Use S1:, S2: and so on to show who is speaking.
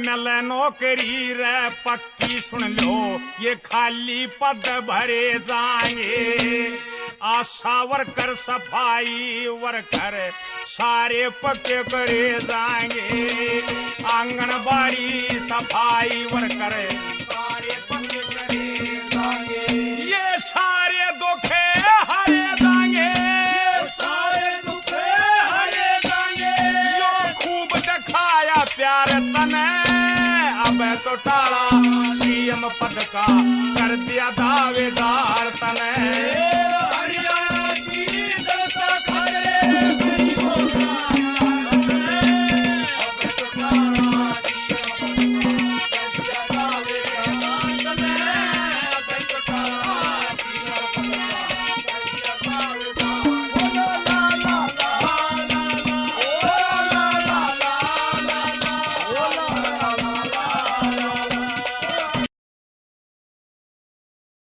S1: मिले नौकरी रे पक्की सुन लो ये खाली पद भरे जाएंगे आशा वर्कर सफाई वर्कर सारे पक्के करे जाएंगे आंगनबाड़ी सफाई वर्कर सारे पक्के करे जाएंगे ये सारे दुखे हरे जाएंगे सारे दुखे हरे जाएंगे यो खूब दिखाया प्यार तने अब तो टाला सीएम पद का कर दिया दावेदार तने